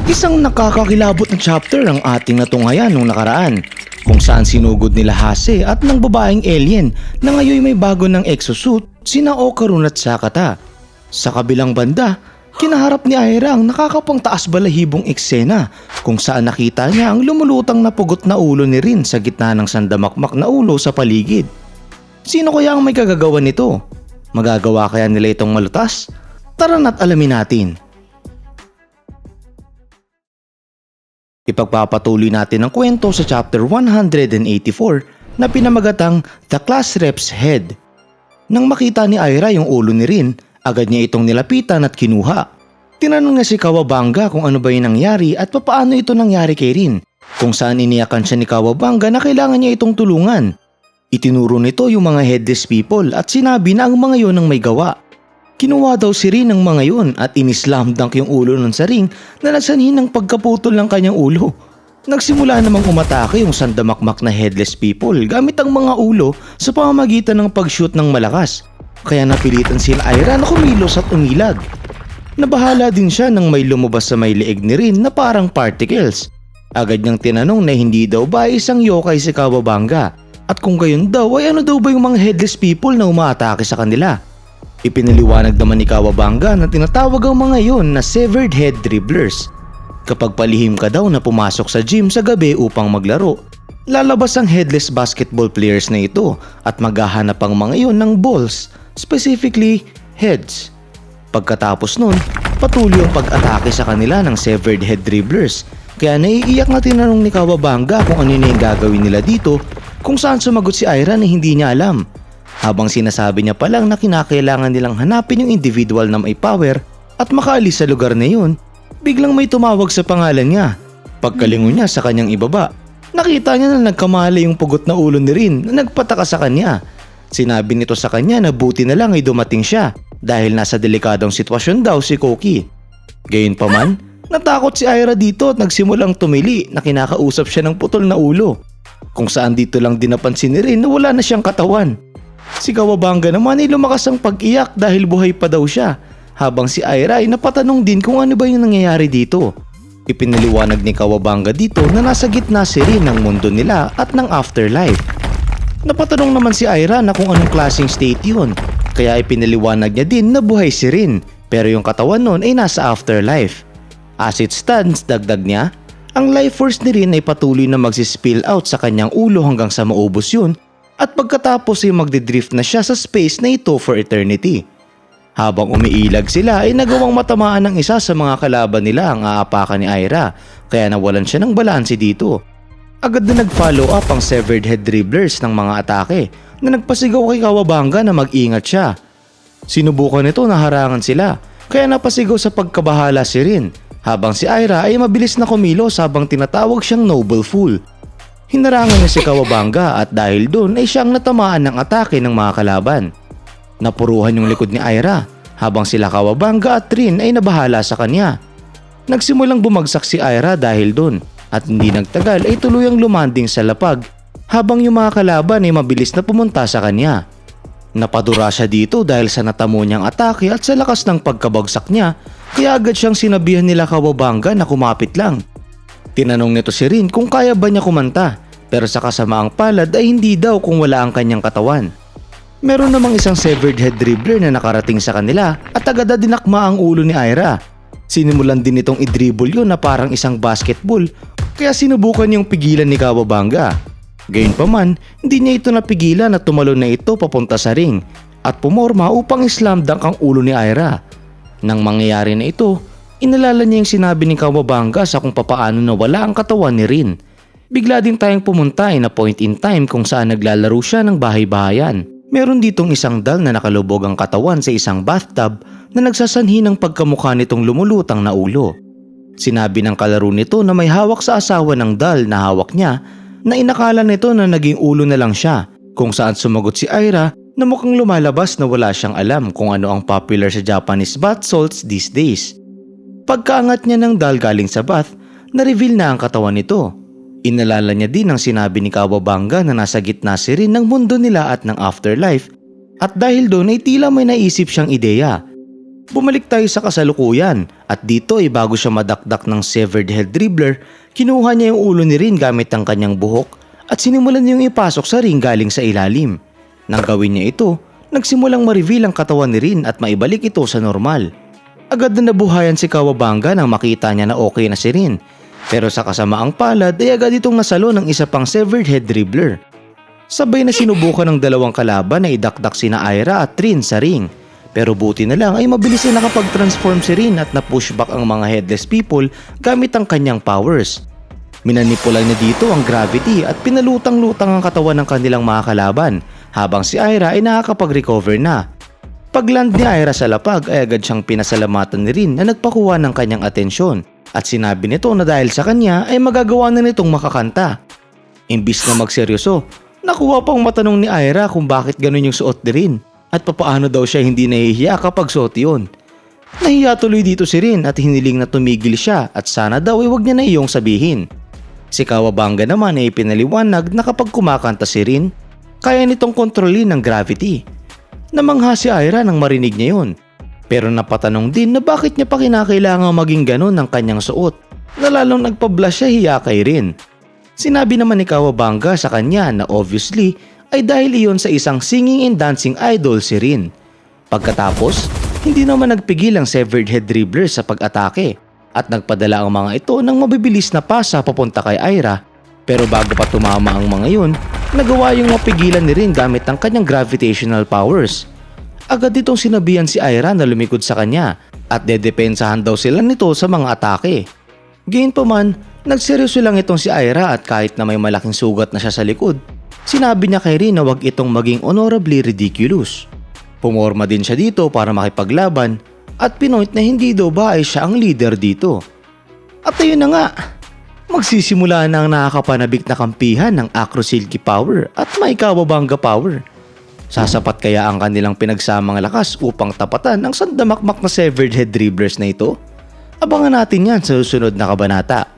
Isang nakakakilabot na chapter ang ating natunghayan nung nakaraan, kung saan sinugod nila Hase at ng babaeng alien na ngayon may bago ng exosuit, sina Okarun at Sakata. Sa kabilang banda, kinaharap ni Aira ang nakakapangtaas balahibong eksena kung saan nakita niya ang lumulutang na pugot na ulo ni Rin sa gitna ng sandamakmak na ulo sa paligid. Sino kaya ang may kagagawa nito? Magagawa kaya nila itong malutas? Tara na't alamin natin. Ipagpapatuloy natin ang kwento sa chapter 184 na pinamagatang The Class Rep's Head. Nang makita ni Aira yung ulo ni Rin, agad niya itong nilapitan at kinuha. Tinanong niya si Kawabanga kung ano ba yung nangyari at papaano ito nangyari kay Rin, kung saan iniyakan siya ni Kawabanga na kailangan niya itong tulungan. Itinuro nito yung mga headless people at sinabi na ang mga yon ang may gawa. Kinuha daw si Rin ng mga yon at inislam dunk yung ulo nun sa ring na nagsanhin ng pagkaputol ng kanyang ulo. Nagsimula namang umatake yung sandamakmak na headless people gamit ang mga ulo sa pamamagitan ng pag-shoot ng malakas. Kaya napilitan sila Aira na kumilos at umilag. Nabahala din siya nang may lumabas sa may leeg ni Rin na parang particles. Agad niyang tinanong na hindi daw ba isang yokai si Kawabanga at kung gayon daw ay ano daw ba yung mga headless people na umaatake sa kanila. Ipinaliwanag naman ni Kawabanga na tinatawag ang mga yon na severed head dribblers. Kapag palihim ka daw na pumasok sa gym sa gabi upang maglaro, lalabas ang headless basketball players na ito at maghahanap ang mga yon ng balls, specifically heads. Pagkatapos nun, patuloy ang pag-atake sa kanila ng severed head dribblers. Kaya naiiyak na tinanong ni Kawabanga kung ano na yung gagawin nila dito, kung saan sumagot si Aira na hindi niya alam. Habang sinasabi niya pa lang na kinakailangan nilang hanapin yung individual na may power at makaalis sa lugar na yun, biglang may tumawag sa pangalan niya. Pagkalingon niya sa kanyang ibaba, nakita niya na nagkamala yung pugot na ulo ni Rin na nagpataka sa kanya. Sinabi nito sa kanya na buti na lang ay dumating siya dahil nasa delikadong sitwasyon daw si Koki. Gayunpaman, natakot si Aira dito at nagsimulang tumili na kinakausap siya ng putol na ulo. Kung saan dito lang din napansin ni Rin na wala na siyang katawan. Si Kawabanga naman ay lumakas ang pag-iyak dahil buhay pa daw siya, habang si Aira ay napatanong din kung ano ba yung nangyayari dito. Ipinaliwanag ni Kawabanga dito na nasa gitna si Rin ng mundo nila at ng afterlife. Napatanong naman si Aira na kung anong klaseng state yun, kaya ipinaliwanag niya din na buhay si Rin, pero yung katawan nun ay nasa afterlife. As it stands, dagdag niya, ang life force ni Rin ay patuloy na magsispill out sa kanyang ulo hanggang sa maubos yun, at pagkatapos ay magdidrift na siya sa space na ito for eternity. Habang umiilag sila ay nagawang matamaan ng isa sa mga kalaban nila ang aapakan ni Aira, kaya nawalan siya ng balanse dito. Agad na nag-follow up ang severed head dribblers ng mga atake na nagpasigaw kay Kawabanga na mag-ingat siya. Sinubukan nito na harangan sila, kaya napasigaw sa pagkabahala si Rin, habang si Aira ay mabilis na kumilos habang tinatawag siyang noble fool. Hinarangan niya si Kawabanga at dahil doon ay siyang natamaan ng atake ng mga kalaban. Napuruhan yung likod ni Aira habang sila Kawabanga at Rin ay nabahala sa kanya. Nagsimulang bumagsak si Aira dahil doon at hindi nagtagal ay tuluyang lumanding sa lapag habang yung mga kalaban ay mabilis na pumunta sa kanya. Napadura siya dito dahil sa natamo niyang atake at sa lakas ng pagkabagsak niya, kaya agad siyang sinabihan nila Kawabanga na kumapit lang. Tinanong nito si Rin kung kaya ba niya kumanta, pero sa kasamaang palad ay hindi daw kung wala ang kanyang katawan. Meron namang isang severed head dribbler na nakarating sa kanila at agad na dinakma ang ulo ni Aira. Sinimulan din itong i-dribble yun na parang isang basketball, kaya sinubukan niyang pigilan ni Kawabanga. Gayunpaman, hindi niya ito napigilan at tumalon na ito papunta sa ring at pumorma upang islam dunk ang ulo ni Aira. Nang mangyayari na ito, inalala niya yung sinabi ni Kawabanga sa kung papaano nawala ang katawan ni Rin. Bigla din tayong pumunta na point in time kung saan naglalaro siya ng bahay-bahayan. Meron ditong isang dal na nakalubog ang katawan sa isang bathtub na nagsasanhi ng pagkamukha nitong lumulutang na ulo. Sinabi ng kalaro nito na may hawak sa asawa ng dal na hawak niya na inakala nito na naging ulo na lang siya, kung saan sumagot si Aira na mukhang lumalabas na wala siyang alam kung ano ang popular sa Japanese bath salts these days. Pagkaangat niya ng dal galing sa bath, na-reveal na ang katawan nito. Inalala niya din ang sinabi ni Kawabanga na nasa gitna si Rin ng mundo nila at ng afterlife, at dahil doon ay tila may naisip siyang ideya. Bumalik tayo sa kasalukuyan at At dito ay bago siya madakdak ng severed head dribbler, kinuha niya yung ulo ni Rin gamit ang kanyang buhok at sinimulan niyang ipasok sa ring galing sa ilalim. Nang gawin niya ito, nagsimulang ma-reveal ang katawan ni Rin at maibalik ito sa normal. Agad na nabuhayan si Kawabanga nang makita niya na okay na si Rin. Pero sa kasamaang palad ay agad itong nasalo ng isa pang severed head dribbler. Sabay na sinubukan ng dalawang kalaban na idakdak sina Aira at Rin sa ring. Pero buti na lang ay mabilis na nakapag-transform si Rin at na-pushback ang mga headless people gamit ang kanyang powers. Minanipulan niya dito ang gravity at pinalutang-lutang ang katawan ng kanilang mga kalaban habang si Aira ay nakakapag-recover na. Pagland ni Aira sa lapag ay agad siyang pinasalamatan ni Rin na nagpakuha ng kanyang atensyon at sinabi nito na dahil sa kanya ay magagawa na nitong makakanta. Imbis na magseryoso, nakuha pang matanong ni Aira kung bakit ganun yung suot ni Rin at papaano daw siya hindi nahihiya kapag suot yun. Nahiya tuloy dito si Rin at hiniling na tumigil siya at sana daw ay wag niya na iyong sabihin. Si Kawabanga naman ay pinaliwanag na kapag kumakanta si Rin, kaya nitong kontrolin ng gravity. Namangha si Aira nang marinig niya yun. Pero napatanong din na bakit niya pa kinakailangang maging ganun ang kanyang suot na lalong nagpablush siya hiya kay Rin. Sinabi naman ni Kawabanga sa kanya na obviously ay dahil iyon sa isang singing and dancing idol si Rin. Pagkatapos, hindi naman nagpigil ang severed head dribbler sa pag-atake at nagpadala ang mga ito ng mabibilis na pasa papunta kay Aira. Pero bago pa tumama ang mga yun, nagawa yung mapigilan ni Rin gamit ang kanyang gravitational powers. Agad itong sinabihan si Aira na lumikod sa kanya at dedepensahan daw sila nito sa mga atake. Gayunpaman, nagseryoso lang itong si Aira at kahit na may malaking sugat na siya sa likod, sinabi niya kay Rin na wag itong maging honorably ridiculous. Pumorma din siya dito para makipaglaban at pinoint na hindi daw ba ay siya ang leader dito. At ayun na nga, magsisimula na ang nakakapanabik na kampihan ng Acro Silky Power at may Kawabanga Power. Sasapat kaya ang kanilang pinagsamang lakas upang tapatan ang sandamakmak na severed head dribblers na ito? Abangan natin yan sa susunod na kabanata.